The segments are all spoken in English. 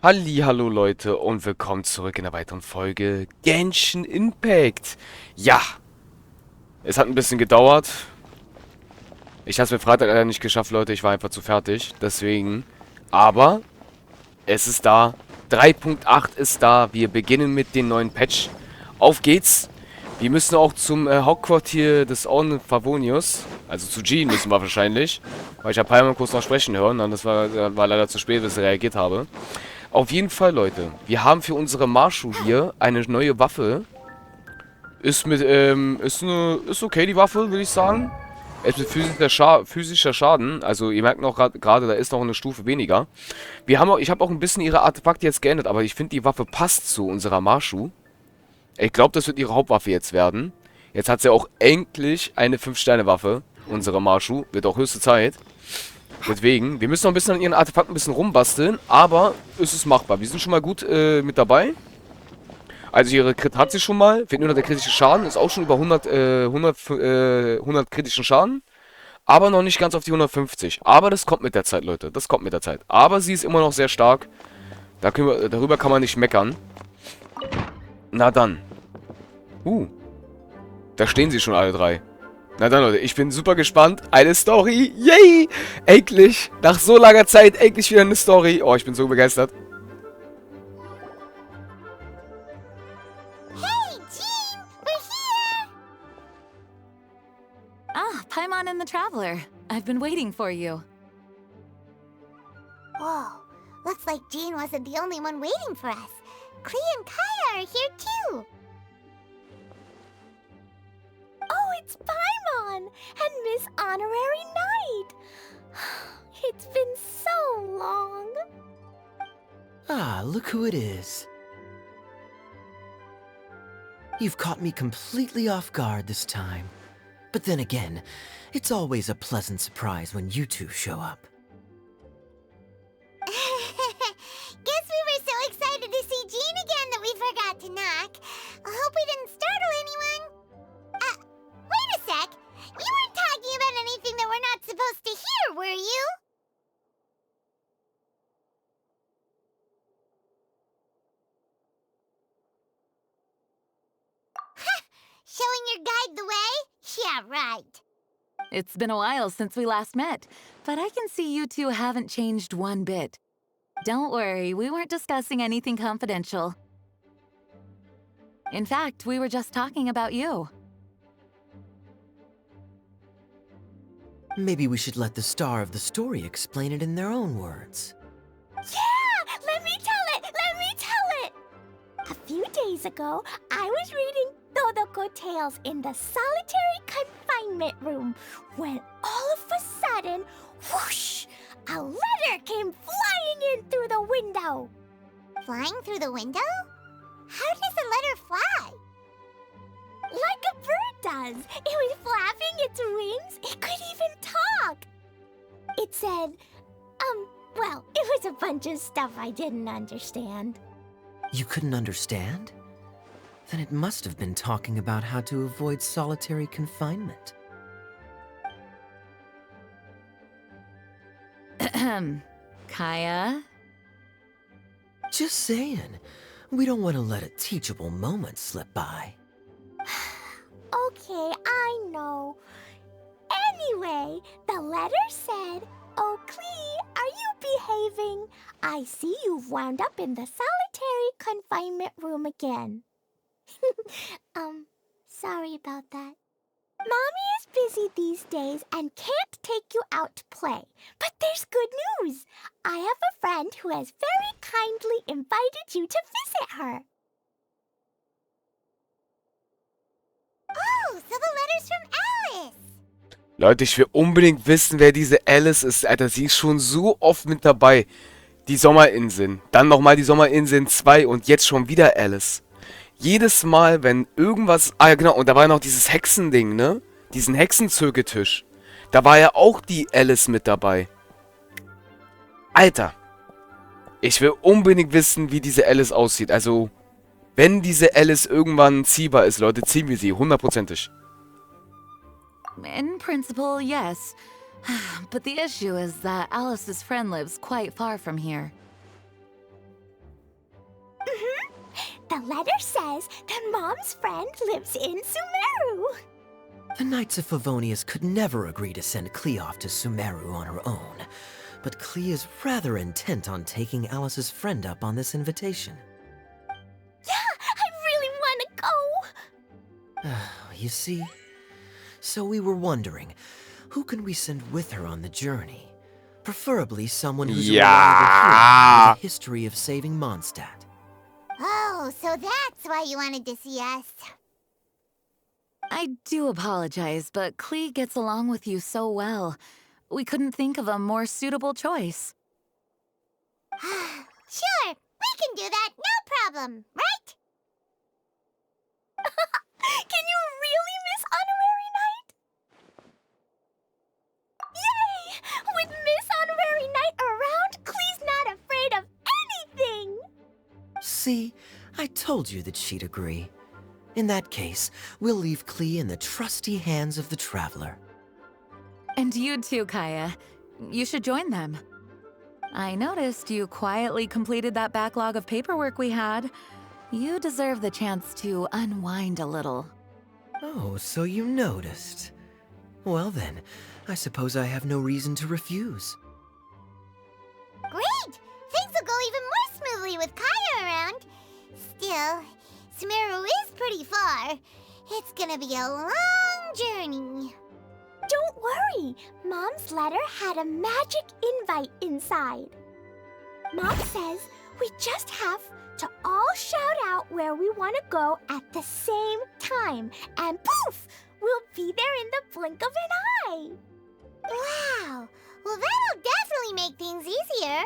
Hallo Leute und willkommen zurück in einer weiteren Folge Genshin Impact. Ja, es hat ein bisschen gedauert. Ich habe es mir Freitag leider nicht geschafft, Leute. Ich war einfach zu fertig. Deswegen. Aber es ist da. 3.8 ist da. Wir beginnen mit dem neuen Patch. Auf geht's. Wir müssen auch zum Hauptquartier des Orden Favonius. Also zu Jean müssen wir wahrscheinlich. Weil ich habe Palmer kurz noch sprechen hören. Und das war leider zu spät, bis ich reagiert habe. Auf jeden Fall, Leute. Wir haben für unsere Marshu hier eine neue Waffe. Ist ist okay, die Waffe, würde ich sagen. Ist mit physischer Schaden. Also, ihr merkt noch gerade, da ist noch eine Stufe weniger. Ich habe auch ein bisschen ihre Artefakte jetzt geändert, aber ich finde, die Waffe passt zu unserer Marshu. Ich glaube, das wird ihre Hauptwaffe jetzt werden. Jetzt hat sie auch endlich eine 5-Sterne-Waffe. Unsere Marshu. Wird auch höchste Zeit. Deswegen, wir müssen noch ein bisschen an ihren Artefakten ein bisschen rumbasteln, aber es ist machbar. Wir sind schon mal gut mit dabei. Also ihre Crit hat sie schon mal. Fehlt nur noch der kritische Schaden. Ist auch schon über 100 kritischen Schaden. Aber noch nicht ganz auf die 150. Aber das kommt mit der Zeit, Leute. Das kommt mit der Zeit. Aber sie ist immer noch sehr stark. Darüber kann man nicht meckern. Na dann. Da stehen sie schon alle drei. Na dann, Leute, ich bin super gespannt. Eine Story. Yay! Endlich! Nach so langer Zeit endlich wieder eine Story. Oh, ich bin so begeistert. Hey, Jean! We're here! Ah, Paimon and the Traveler. I've been waiting for you. Whoa, looks like Jean wasn't the only one waiting for us. Klee and Kaya are here too. Oh, it's Paimon and Miss Honorary Knight. It's been so long. Ah, look who it is. You've caught me completely off guard this time. But then again, it's always a pleasant surprise when you two show up. Guess we were so excited to see Jean again that we forgot to knock. I hope we didn't startle anyone. Wait a sec. You weren't talking about anything that we're not supposed to hear, were you? Showing your guide the way? Yeah, right. It's been a while since we last met, but I can see you two haven't changed one bit. Don't worry, we weren't discussing anything confidential. In fact, we were just talking about you. Maybe we should let the star of the story explain it in their own words. Yeah! Let me tell it! Let me tell it! A few days ago, I was reading Todoko Tales in the solitary confinement room when all of a sudden, whoosh! A letter came flying in through the window. Flying through the window? How does a letter fly? Like a bird does. It was flapping its wings. It could even talk. It said, well, it was a bunch of stuff I didn't understand. You couldn't understand? Then it must have been talking about how to avoid solitary confinement. Kaya? Just saying. We don't want to let a teachable moment slip by. Okay, I know. Anyway, the letter said, "Oh, Klee, are you behaving? I see you've wound up in the solitary confinement room again." Sorry about that. Mommy is busy these days and can't take you out to play. But there's good news. I have a friend who has very kindly invited you to visit her. Oh, so the letter's from Alice. Leute, ich will unbedingt wissen, wer diese Alice ist. Alter, sie ist schon so oft mit dabei. Die Sommerinseln. Dann nochmal die Sommerinseln 2 und jetzt schon wieder Alice. Jedes Mal, wenn irgendwas... Ah ja, genau. Und da war ja noch dieses Hexending, ne? Diesen Hexenzirkeltisch. Da war ja auch die Alice mit dabei. Alter. Ich will unbedingt wissen, wie diese Alice aussieht. Also, wenn diese Alice irgendwann ziehbar ist, Leute, ziehen wir sie. 100%ig. In principle, yes. But the issue is that Alice's friend lives quite far from here. letter says that Mom's friend lives in Sumeru. The Knights of Favonius could never agree to send Klee off to Sumeru on her own, but Klee is rather intent on taking Alice's friend up on this invitation. Yeah, I really want to go. You see? So we were wondering, who can we send with her on the journey? Preferably someone who's a reliable hero with a history of saving Mondstadt. Oh, so that's why you wanted to see us. I do apologize, but Klee gets along with you so well. We couldn't think of a more suitable choice. Sure, we can do that, no problem, right? Can you really miss Honorary Knight? Yay! With Miss Honorary Knight around, Klee's not afraid of anything! See, I told you that she'd agree. In that case, we'll leave Klee in the trusty hands of the Traveler. And you too, Kaya. You should join them. I noticed you quietly completed that backlog of paperwork we had. You deserve the chance to unwind a little. Oh, so you noticed. Well then, I suppose I have no reason to refuse. Great! Things will go even more smoothly with Kaya around. Still, Sumeru is pretty far. It's gonna be a long journey. Don't worry, Mom's letter had a magic invite inside. Mom says we just have to all shout out where we want to go at the same time, and poof, we'll be there in the blink of an eye. Wow! Well, that'll definitely make things easier.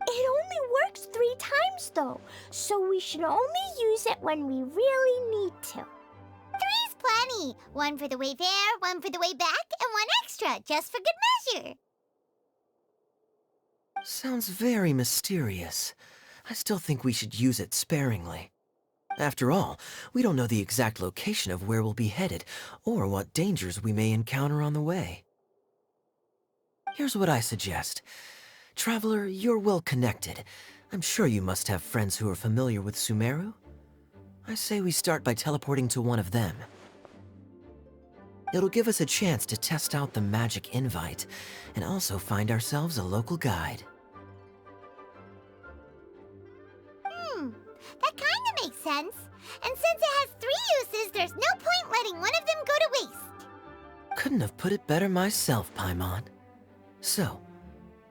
It only works 3 times though, so we should only use it when we really need to. 3's plenty. 1 for the way there, 1 for the way back, and 1 extra, just for good measure. Sounds very mysterious. I still think we should use it sparingly. After all, we don't know the exact location of where we'll be headed, or what dangers we may encounter on the way. Here's what I suggest. Traveler, you're well connected. I'm sure you must have friends who are familiar with Sumeru. I say we start by teleporting to one of them. It'll give us a chance to test out the magic invite, and also find ourselves a local guide. That kinda makes sense. And since it has 3 uses, there's no point letting one of them go to waste. Couldn't have put it better myself, Paimon. So,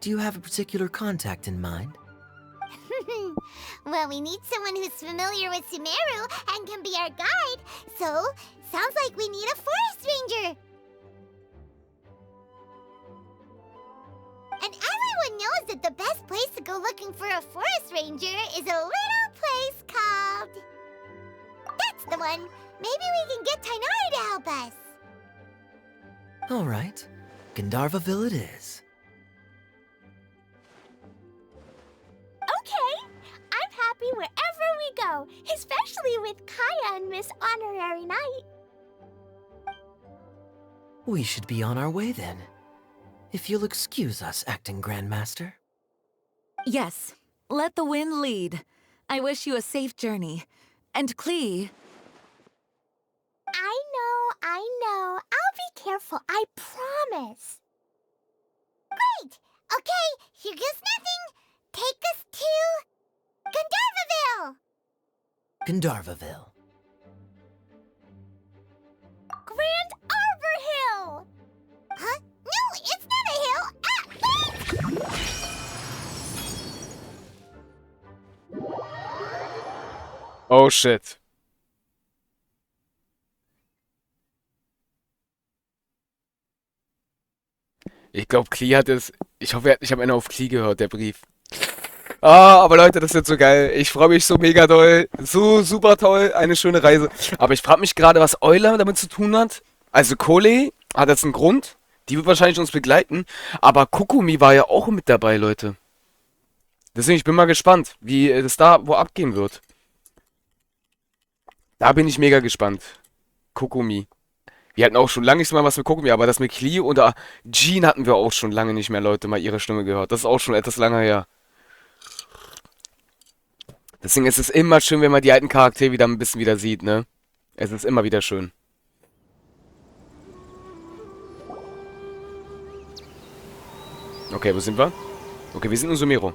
do you have a particular contact in mind? Well, we need someone who's familiar with Sumeru and can be our guide, so sounds like we need a forest ranger. And everyone knows that the best place to go looking for a forest ranger is a little place called... That's the one! Maybe we can get Tainari to help us. Alright, Gandharvaville it is. Okay, I'm happy wherever we go, especially with Kaya and Miss Honorary Knight. We should be on our way then. If you'll excuse us, Acting Grandmaster. Yes, let the wind lead. I wish you a safe journey. And Klee... I know. I'll be careful, I promise. Great! Okay, here goes nothing. Take us to... Gandharvaville! Gandharvaville. Grand Arbor Hill! Huh? No, it's not a hill! Oh shit. Ich glaube, Klee hat es. Ich hoffe, ich habe einer auf Klee gehört, der Brief. Ah, aber Leute, das wird so geil. Ich freue mich so mega doll. So super toll. Eine schöne Reise. Aber ich frage mich gerade, was Euler damit zu tun hat. Also Kole hat jetzt einen Grund. Die wird wahrscheinlich uns begleiten. Aber Kokumi war ja auch mit dabei, Leute. Deswegen, ich bin mal gespannt, wie das da wo abgehen wird. Da bin ich mega gespannt. Kokumi. Wir hatten auch schon lange nicht mal was mit Kokumi, aber das mit Klee oder Jean hatten wir auch schon lange nicht mehr, Leute, mal ihre Stimme gehört. Das ist auch schon etwas lange her. Deswegen ist es immer schön, wenn man die alten Charaktere wieder ein bisschen wieder sieht, ne? Es ist immer wieder schön. Okay, wo sind wir? Okay, wir sind in Sumero.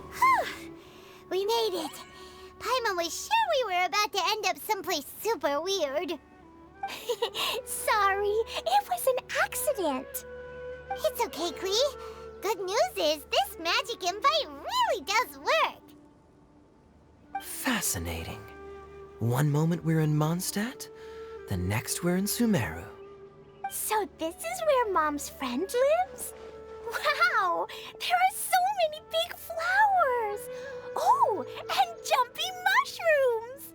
We made it. Paimon was sure we were about to end up someplace super weird. Sorry, it was an accident. It's okay, Klee. Good news is this magic invite really does work. Fascinating. One moment we're in Mondstadt, the next we're in Sumeru. So this is where Mom's friend lives? Wow, there are so many big flowers. Oh, and jumpy mushrooms.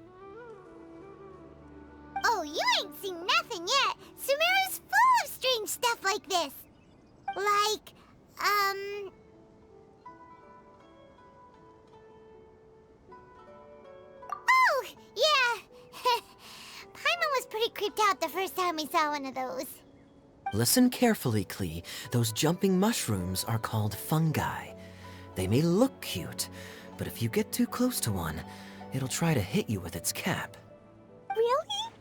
Oh, you ain't seen nothing yet. Sumeru's full of strange stuff like this. Like, Oh, yeah. Paimon was pretty creeped out the first time we saw one of those. Listen carefully, Klee. Those jumping mushrooms are called fungi. They may look cute, but if you get too close to one, it'll try to hit you with its cap. Really?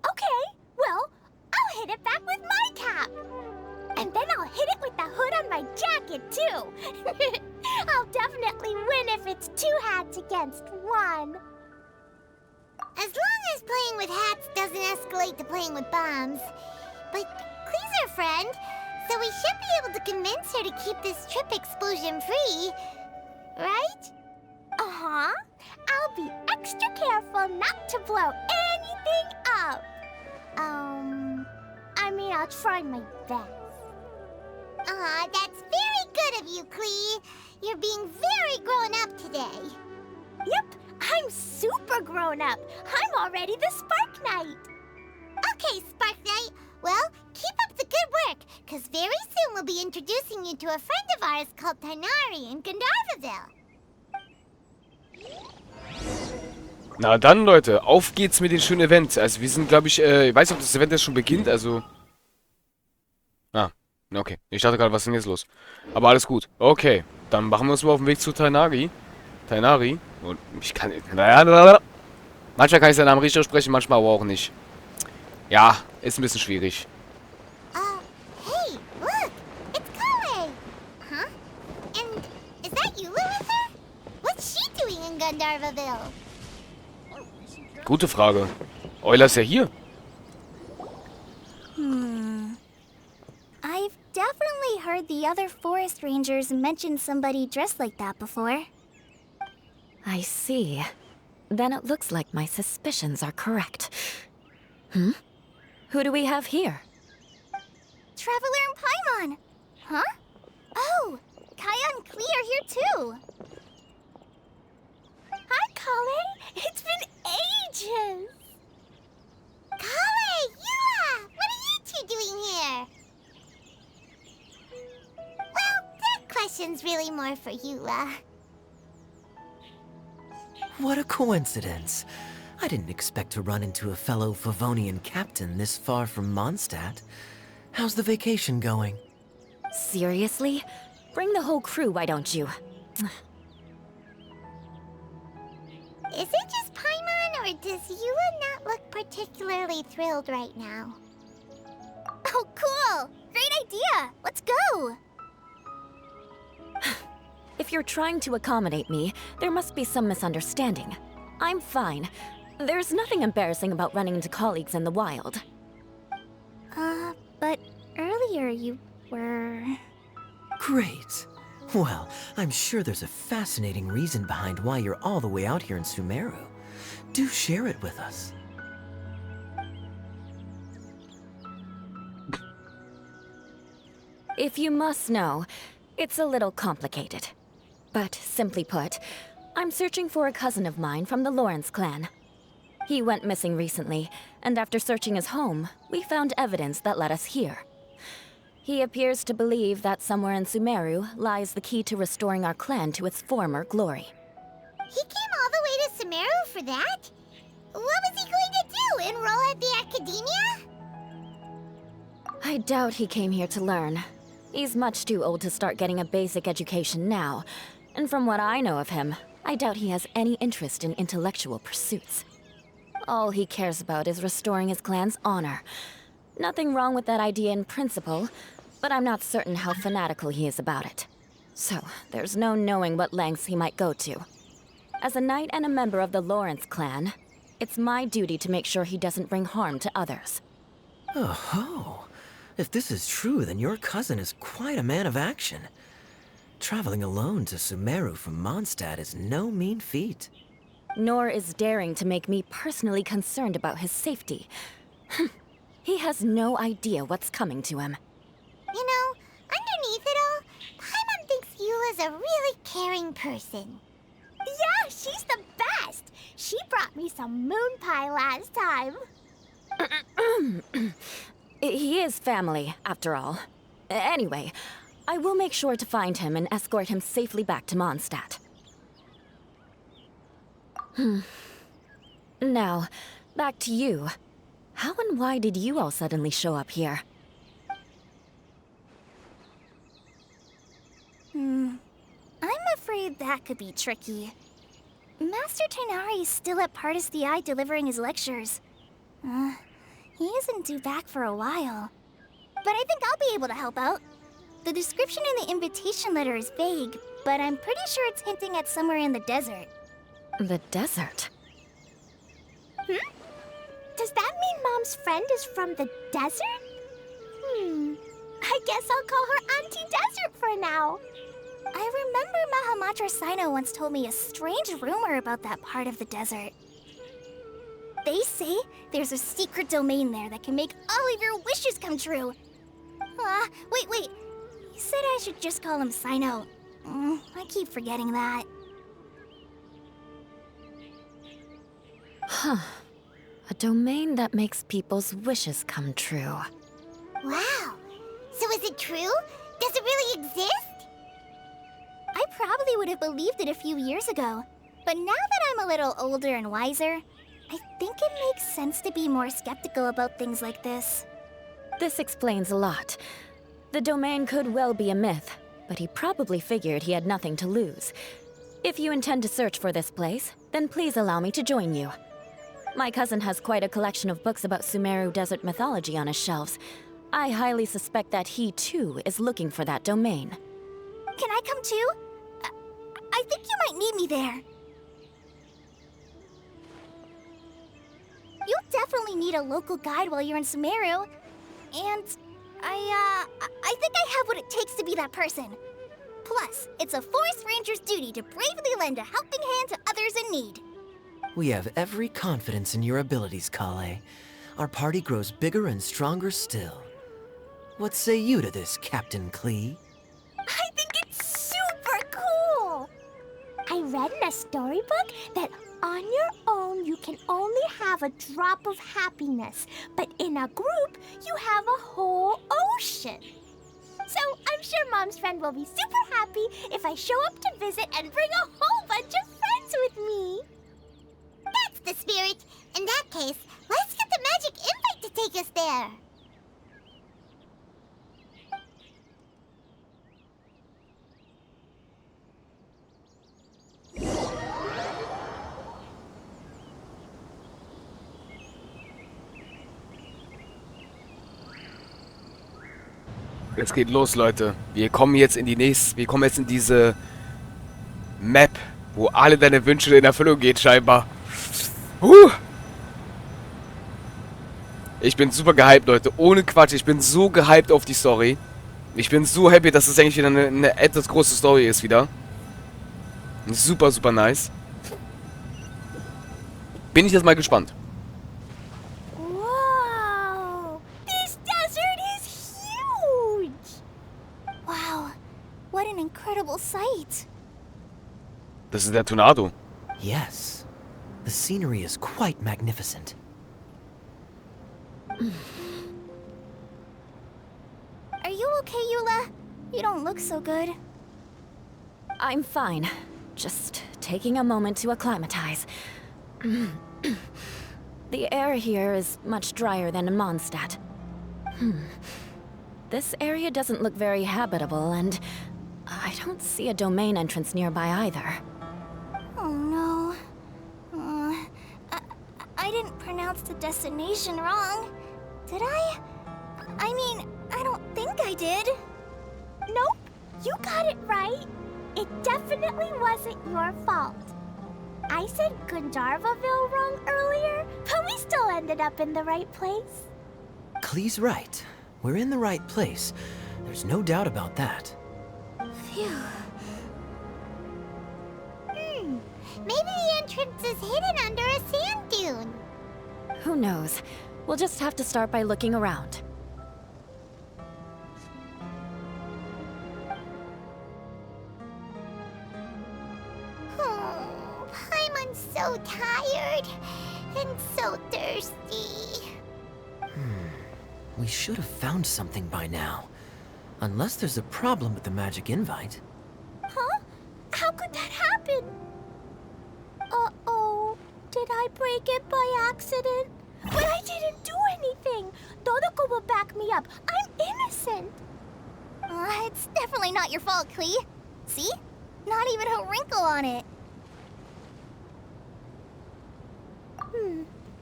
Okay, well, I'll hit it back with my cap. And then I'll hit it with the hood on my jacket, too. I'll definitely win if it's 2 hats against 1. As long as playing with hats doesn't escalate to playing with bombs. But Klee's our friend, so we should be able to convince her to keep this trip explosion-free. Right? Uh-huh. I'll be extra careful not to blow anything up. I mean, I'll try my best. Aw, that's very good of you, Klee. You're being very grown up today. Yep, I'm super grown up. I'm already the Spark Knight. Okay, Spark Knight. Well, keep up the good work, because very soon we'll be introducing you to a friend of ours called Tighnari in Gandharvaville. Na dann, Leute, auf geht's mit dem schönen Event. Also wir sind, glaube ich, ich weiß nicht, ob das Event jetzt schon beginnt, also... Ah, okay. Ich dachte gerade, was ist denn jetzt los? Aber alles gut. Okay, dann machen wir uns mal auf den Weg zu Tighnari. Tighnari. Und ich kann... Manchmal kann ich seinen Namen richtig aussprechen, manchmal aber auch nicht. Ja, ist ein bisschen schwierig. Hey, look! It's Kale! Huh? And is that Eula with her? What's she doing in Gandharvaville? Gute Frage. Euler ist ja hier. I've definitely heard the other forest rangers mention somebody dressed like that before. I see. Then it looks like my suspicions are correct. Who do we have here? Traveler and Paimon! Huh? Oh, Kaya and Klee are here too. Hi, Kale. It's been ages. Kale! Eula! What are you two doing here? Well, that question's really more for Eula. What a coincidence. I didn't expect to run into a fellow Favonian captain this far from Mondstadt. How's the vacation going? Seriously? Bring the whole crew, why don't you? Is it just Paimon, or does Eula not look particularly thrilled right now? Oh, cool. Great idea. Let's go. If you're trying to accommodate me, there must be some misunderstanding. I'm fine. There's nothing embarrassing about running into colleagues in the wild. But earlier you were... Great. Well, I'm sure there's a fascinating reason behind why you're all the way out here in Sumeru. Do share it with us. If you must know, it's a little complicated. But simply put, I'm searching for a cousin of mine from the Lawrence clan. He went missing recently, and after searching his home, we found evidence that led us here. He appears to believe that somewhere in Sumeru lies the key to restoring our clan to its former glory. He came all the way to Sumeru for that? What was he going to do, enroll at the academia? I doubt he came here to learn. He's much too old to start getting a basic education now, and from what I know of him, I doubt he has any interest in intellectual pursuits. All he cares about is restoring his clan's honor. Nothing wrong with that idea in principle, but I'm not certain how fanatical he is about it. So, there's no knowing what lengths he might go to. As a knight and a member of the Lawrence clan, it's my duty to make sure he doesn't bring harm to others. Oh, if this is true, then your cousin is quite a man of action. Traveling alone to Sumeru from Mondstadt is no mean feat. Nor is daring to make me personally concerned about his safety. He has no idea what's coming to him. You know, underneath it all, Paimon thinks Eula's a really caring person. Yeah, she's the best. She brought me some moon pie last time. He is family, after all. Anyway, I will make sure to find him and escort him safely back to Mondstadt. Now, back to you. How and why did you all suddenly show up here? I'm afraid that could be tricky. Master Tighnari is still at Partis the Eye delivering his lectures. He isn't due back for a while. But I think I'll be able to help out. The description in the invitation letter is vague, but I'm pretty sure it's hinting at somewhere in the desert. The desert? Does that mean Mom's friend is from the desert? I guess I'll call her Auntie Desert for now. I remember Mahamatra Sino once told me a strange rumor about that part of the desert. They say there's a secret domain there that can make all of your wishes come true. Wait. He said I should just call him Sino. I keep forgetting that. Huh. A domain that makes people's wishes come true. Wow. So is it true? Does it really exist? I probably would have believed it a few years ago. But now that I'm a little older and wiser, I think it makes sense to be more skeptical about things like this. This explains a lot. The domain could well be a myth, but he probably figured he had nothing to lose. If you intend to search for this place, then please allow me to join you. My cousin has quite a collection of books about Sumeru desert mythology on his shelves. I highly suspect that he, too, is looking for that domain. Can I come too? I think you might need me there. You'll definitely need a local guide while you're in Sumeru. And I think I have what it takes to be that person. Plus, it's a forest ranger's duty to bravely lend a helping hand to others in need. We have every confidence in your abilities, Kale. Our party grows bigger and stronger still. What say you to this, Captain Klee? I think it's super cool! I read in a storybook that on your own you can only have a drop of happiness, but in a group you have a whole ocean. So I'm sure Mom's friend will be super happy if I show up to visit and bring a whole bunch of friends with me. That's the spirit. In that case, let's get the magic invite to take us there. Es geht los, Leute. Wir kommen jetzt in diese Map, wo alle deine Wünsche in Erfüllung geht, scheinbar. Ich bin super gehypt, Leute. Ohne Quatsch, ich bin so gehypt auf die Story. Ich bin so happy, dass es eigentlich wieder eine etwas große Story ist wieder. Super, super nice. Bin ich jetzt mal gespannt. Whoa! This desert is huge! Wow, what an incredible sight. Das ist der Tornado. Yes. The scenery is quite magnificent. Are you okay, Eula? You don't look so good. I'm fine. Just taking a moment to acclimatize. The air here is much drier than in Mondstadt. This area doesn't look very habitable, and I don't see a domain entrance nearby either. Oh no. I didn't pronounce the destination wrong. Did I? I mean, I don't think I did. Nope, you got it right. It definitely wasn't your fault. I said Gandharvaville wrong earlier, but we still ended up in the right place. Klee's right. We're in the right place. There's no doubt about that. Phew. Maybe the entrance is hidden under a sand dune. Who knows? We'll just have to start by looking around. Oh, Paimon's so tired and so thirsty. We should have found something by now. Unless there's a problem with the magic invite. Huh? How could that happen? Uh-oh. Did I break it by accident? But I didn't do anything. Dodoko will back me up. I'm innocent. It's definitely not your fault, Klee. See? Not even a wrinkle on it.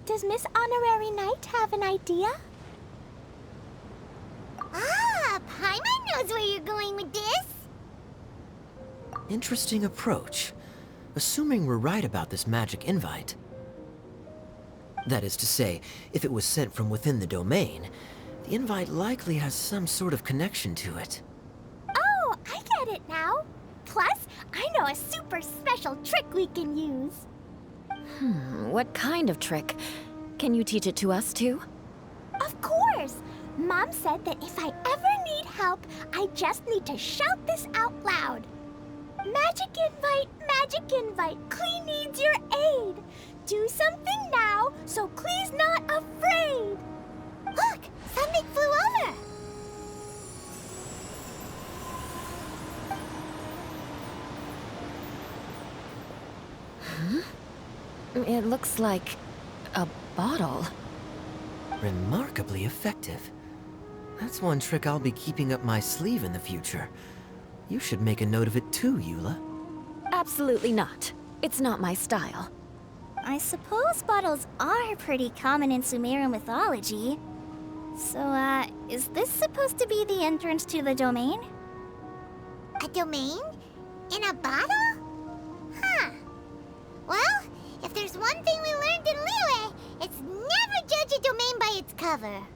Does Miss Honorary Knight have an idea? Ah, Paimon knows where you're going with this. Interesting approach. Assuming we're right about this magic invite. That is to say, if it was sent from within the domain, the invite likely has some sort of connection to it. Oh, I get it now. Plus, I know a super special trick we can use. What kind of trick? Can you teach it to us too? Of course! Mom said that if I ever need help, I just need to shout this out loud. Magic invite, Klee needs your aid. Do something now, so Klee's not afraid. Look, something flew over. It looks like a bottle. Remarkably effective. That's one trick I'll be keeping up my sleeve in the future. You should make a note of it too, Eula. Absolutely not. It's not my style. I suppose bottles are pretty common in Sumerian mythology. So, is this supposed to be the entrance to the domain? A domain? In a bottle? Huh. Well, if there's one thing we learned in Liyue, it's never judge a domain by its cover.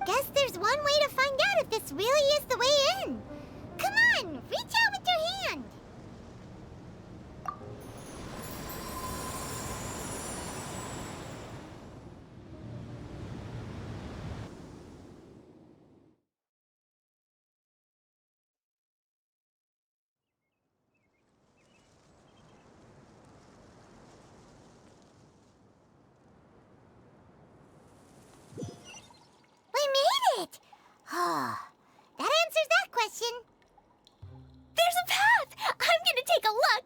Guess there's one way to find out if this really is the way in. Come on, reach out with your hand. We made it! Oh, that answers that question. There's a path! I'm gonna take a look.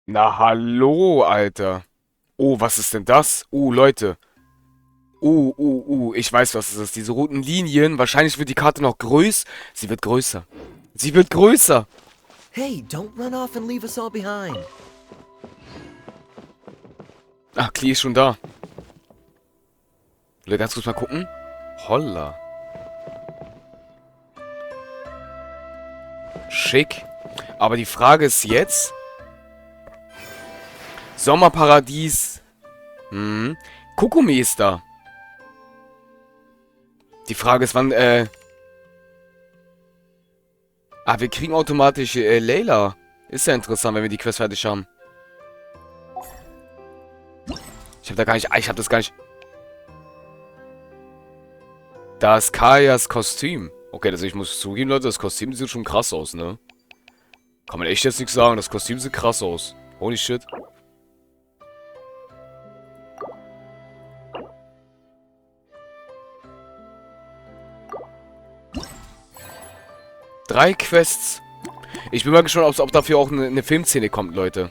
Na hallo, Alter. Oh, was ist denn das? Leute. Ich weiß, was es ist. Diese roten Linien. Wahrscheinlich wird die Karte noch größer. Sie wird größer. Sie wird größer. Hey, don't run off and leave us all behind. Ach, Klee ist schon da. Will ganz kurz mal gucken? Holla. Schick. Aber die Frage ist jetzt... Sommerparadies. Kokumi ist da. Die Frage ist, wann, wir kriegen automatisch, Layla. Ist ja interessant, wenn wir die Quest fertig haben. Ich hab das gar nicht... Da ist Kayas Kostüm. Okay, also ich muss zugeben, Leute, das Kostüm sieht schon krass aus, ne? Kann man echt jetzt nichts sagen, das Kostüm sieht krass aus. Holy shit. Drei Quests. Ich bin mal gespannt, ob dafür auch eine Filmszene kommt, Leute.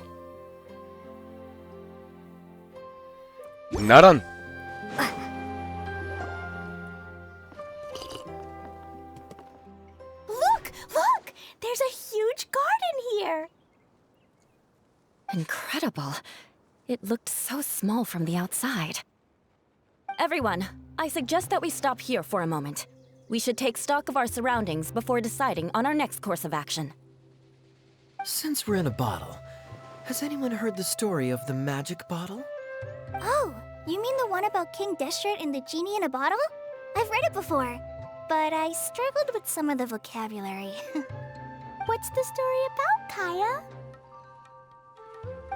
Na dann. Look! There's a huge garden here. Incredible. It looked so small from the outside. Everyone, I suggest that we stop here for a moment. We should take stock of our surroundings before deciding on our next course of action. Since we're in a bottle, has anyone heard the story of the magic bottle? Oh, you mean the one about King Destret and the genie in a bottle? I've read it before, but I struggled with some of the vocabulary. What's the story about, Kaya?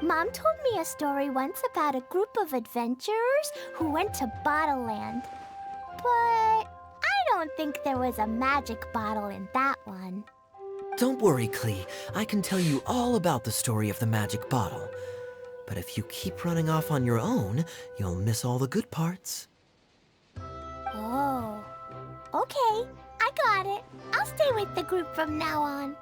Mom told me a story once about a group of adventurers who went to Bottle Land. But I don't think there was a magic bottle in that one. Don't worry, Klee. I can tell you all about the story of the magic bottle. But if you keep running off on your own, you'll miss all the good parts. Oh, okay. I got it. I'll stay with the group from now on.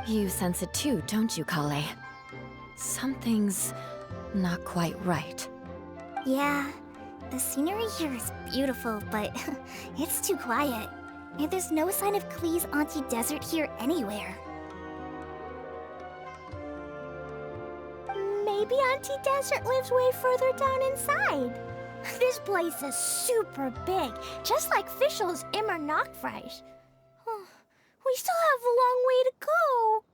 You sense it too, don't you, Kale? Something's not quite right. Yeah, the scenery here is beautiful, but it's too quiet. And there's no sign of Klee's Auntie Desert here anywhere. Maybe Auntie Desert lives way further down inside. This place is super big, just like Fischl's Immer Nachtreich. We still have a long way to go.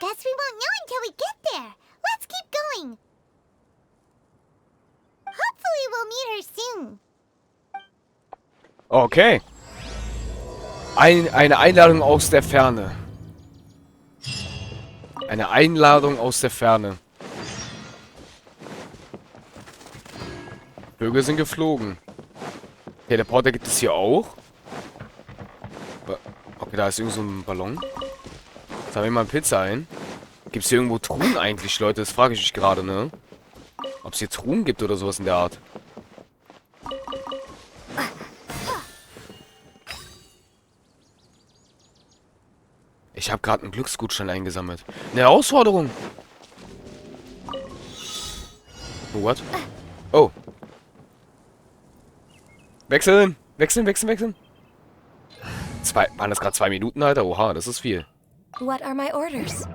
Guess we won't know until we get there. Let's keep going. Hopefully we'll meet her soon. Okay. Eine Einladung aus der Ferne. Eine Einladung aus der Ferne. Vögel sind geflogen. Teleporter gibt es hier auch. Okay, da ist irgend so ein Ballon. Jetzt haben wir mal eine Pizza ein. Gibt es hier irgendwo Truhen eigentlich, Leute? Das frage ich mich gerade, ne? Ob es hier Truhen gibt oder sowas in der Art. Ich habe gerade einen Glücksgutschein eingesammelt. Eine Herausforderung. What? Oh. Wechseln. Wechseln, wechseln, wechseln. Waren das gerade 2 Minuten, Alter? Oha, das ist viel. What are my orders?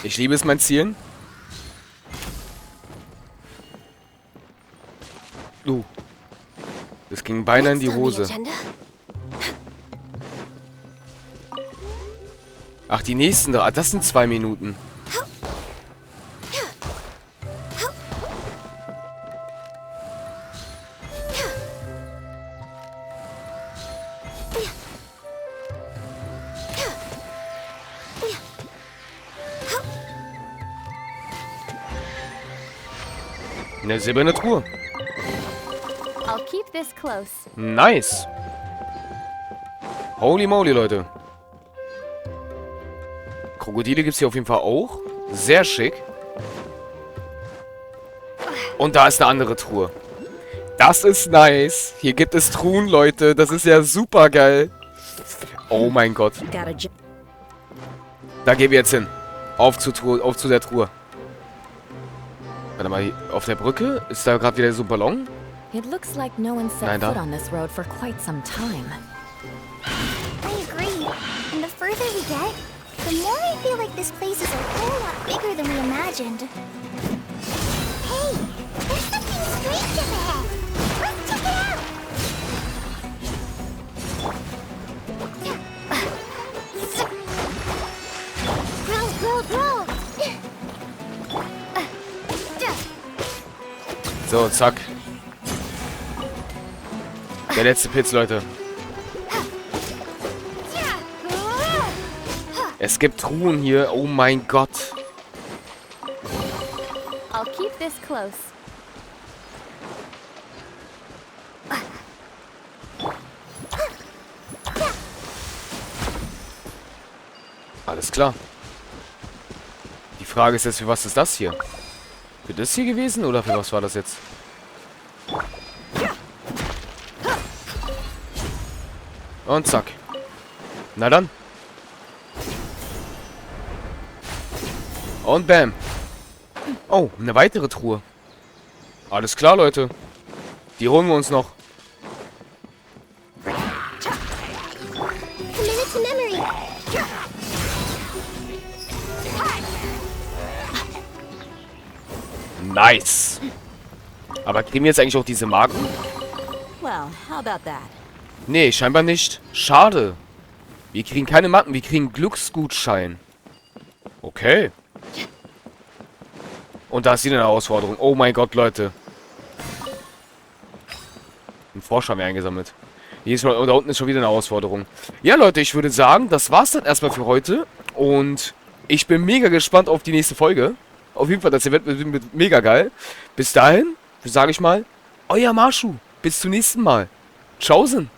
Ich liebe es, mein Zielen. Das ging beinahe in die Hose. Ach, die nächsten da. Das sind 2 Minuten. Eine silberne Truhe. I'll keep this close. Nice. Holy moly, Leute. Krokodile gibt es hier auf jeden Fall auch. Sehr schick. Und da ist eine andere Truhe. Das ist nice. Hier gibt es Truhen, Leute. Das ist ja super geil. Oh mein Gott. Da gehen wir jetzt hin. Auf zu der Truhe. Warte mal, auf der Brücke? Ist da gerade wieder so ein Ballon? It looks like no one set foot on this road for quite some time. I agree. And the further we get, the more I feel like this place is a whole lot bigger than we imagined. Hey, there's something strange up ahead. Let's check it out. Roll. So, zack. Der letzte Pitz, Leute. Es gibt Truhen hier. Oh mein Gott. I'll keep this close. Alles klar. Die Frage ist jetzt, für was ist das hier? Für das hier gewesen oder für was war das jetzt? Und zack. Na dann. Und bam. Oh, eine weitere Truhe. Alles klar, Leute. Die holen wir uns noch. Committed to memory. Nice. Aber kriegen wir jetzt eigentlich auch diese Marken? Well, how about that? Nee, scheinbar nicht. Schade. Wir kriegen keine Marken, wir kriegen Glücksgutschein. Okay. Und da ist wieder eine Herausforderung. Oh mein Gott, Leute. Einen Frosch haben wir eingesammelt. Hier ist schon, da unten ist schon wieder eine Herausforderung. Ja, Leute, ich würde sagen, das war's dann erstmal für heute. Und ich bin mega gespannt auf die nächste Folge. Auf jeden Fall, das Event wird mega geil. Bis dahin, sage ich mal, euer Marschu. Bis zum nächsten Mal. Tschaußen.